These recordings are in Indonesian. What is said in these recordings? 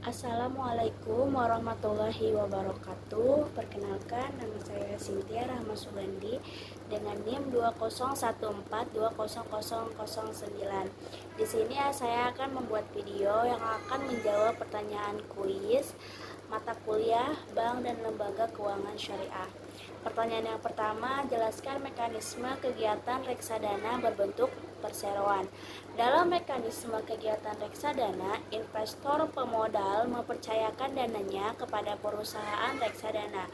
Assalamualaikum warahmatullahi wabarakatuh. Perkenalkan, nama saya Cynthia Rahma Sugandi dengan NIM 2014200009. Di sini saya akan membuat video yang akan menjawab pertanyaan kuis mata kuliah Bank dan Lembaga Keuangan Syariah. Pertanyaan yang pertama, jelaskan mekanisme kegiatan reksadana berbentuk perseroan. Dalam mekanisme kegiatan reksadana, investor pemodal mempercayakan dananya kepada perusahaan reksadana.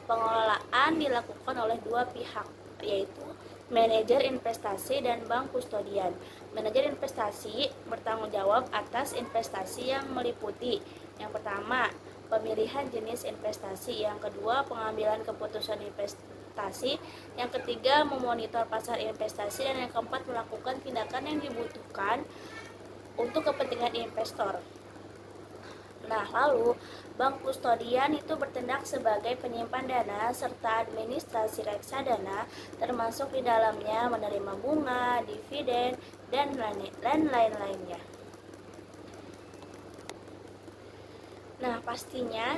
Pengelolaan dilakukan oleh dua pihak, yaitu manajer investasi dan bank kustodian. Manajer investasi bertanggung jawab atas investasi yang meliputi yang pertama, pemilihan jenis investasi, yang kedua, pengambilan keputusan investasi, yang ketiga, memonitor pasar investasi, dan yang keempat, melakukan tindakan yang dibutuhkan untuk kepentingan investor. Nah, lalu bank kustodian itu bertindak sebagai penyimpan dana serta administrasi reksadana, termasuk di dalamnya menerima bunga, dividen, dan lain-lainnya. Nah, pastinya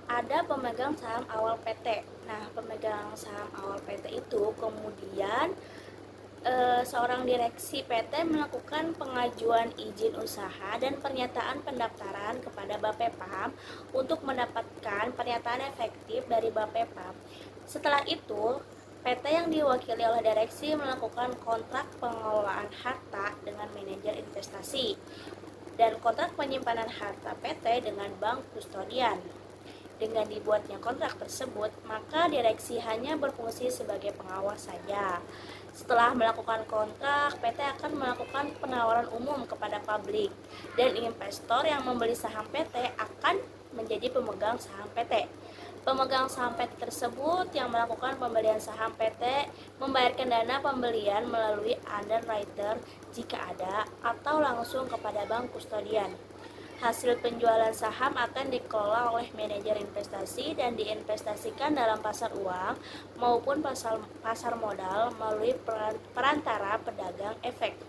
ada pemegang saham awal PT. Nah, pemegang saham awal PT itu kemudian seorang direksi PT melakukan pengajuan izin usaha dan pernyataan pendaftaran kepada Bapepam untuk mendapatkan pernyataan efektif dari Bapepam. Setelah itu, PT yang diwakili oleh direksi melakukan kontrak pengelolaan harta dengan manajer investasi dan kontrak penyimpanan harta PT dengan bank kustodian. Dengan dibuatnya kontrak tersebut, maka direksi hanya berfungsi sebagai pengawas saja. Setelah melakukan kontrak, PT akan melakukan penawaran umum kepada publik, dan investor yang membeli saham PT akan menjadi pemegang saham PT. Pemegang saham PT tersebut yang melakukan pembelian saham PT membayarkan dana pembelian melalui underwriter jika ada, atau langsung kepada bank kustodian. Hasil penjualan saham akan dikelola oleh manajer investasi dan diinvestasikan dalam pasar uang maupun pasar modal melalui perantara pedagang efek.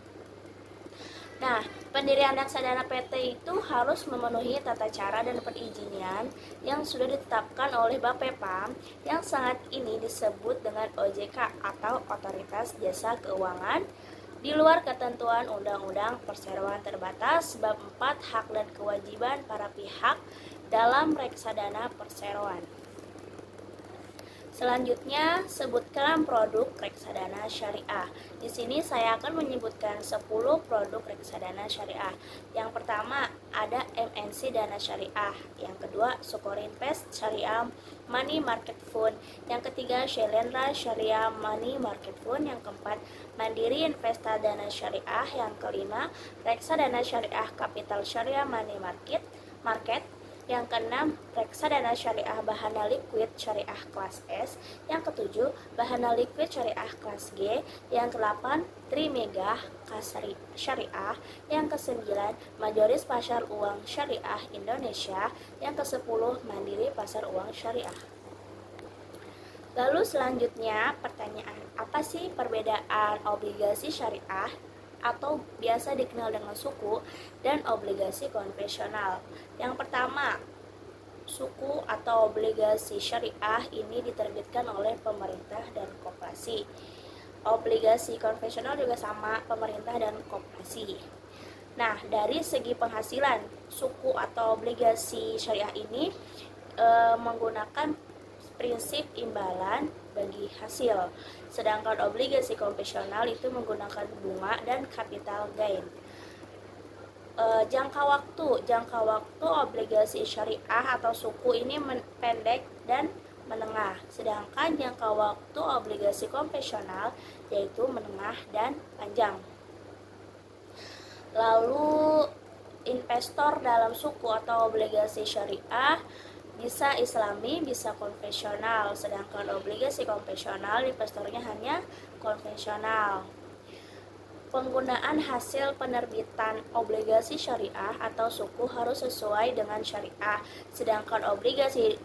Nah, pendirian reksadana PT itu harus memenuhi tata cara dan perizinan yang sudah ditetapkan oleh Bapepam, yang saat ini disebut dengan OJK atau Otoritas Jasa Keuangan, di luar ketentuan Undang-Undang Perseroan Terbatas bab 4 hak dan kewajiban para pihak dalam reksadana perseroan. Selanjutnya, sebutkan produk reksadana syariah. Di sini saya akan menyebutkan 10 produk reksadana syariah. Yang pertama, ada MNC Dana Syariah. Yang kedua, Sukorinvest Syariah Money Market Fund. Yang ketiga, Shelendra Syariah Money Market Fund. Yang keempat, Mandiri Investa Dana Syariah. Yang kelima, Reksadana Syariah Kapital Syariah Money Market. Yang keenam, reksadana syariah Bahana Liquid Syariah kelas S. Yang ketujuh, Bahana Liquid Syariah kelas G. Yang kedelapan, Trimegah Syariah. Yang kesembilan, Majoris Pasar Uang Syariah Indonesia. Yang kesepuluh, Mandiri Pasar Uang Syariah. Lalu selanjutnya pertanyaan, apa sih perbedaan obligasi syariah atau biasa dikenal dengan suku dan obligasi konvensional? Yang pertama, suku atau obligasi syariah ini diterbitkan oleh pemerintah dan koperasi. Obligasi konvensional juga sama, pemerintah dan koperasi. Nah, dari segi penghasilan, suku atau obligasi syariah ini menggunakan prinsip imbalan bagi hasil, sedangkan obligasi konvensional itu menggunakan bunga dan capital gain. Jangka waktu obligasi syariah atau suku ini pendek dan menengah, sedangkan jangka waktu obligasi konvensional yaitu menengah dan panjang. Lalu investor dalam suku atau obligasi syariah bisa islami, bisa konvensional, sedangkan obligasi konvensional investornya hanya konvensional. Penggunaan hasil penerbitan obligasi syariah atau suku harus sesuai dengan syariah, sedangkan obligasi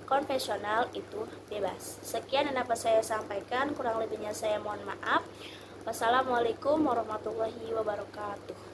konvensional itu bebas. Sekian yang dapat saya sampaikan, kurang lebihnya saya mohon maaf. Wassalamualaikum warahmatullahi wabarakatuh.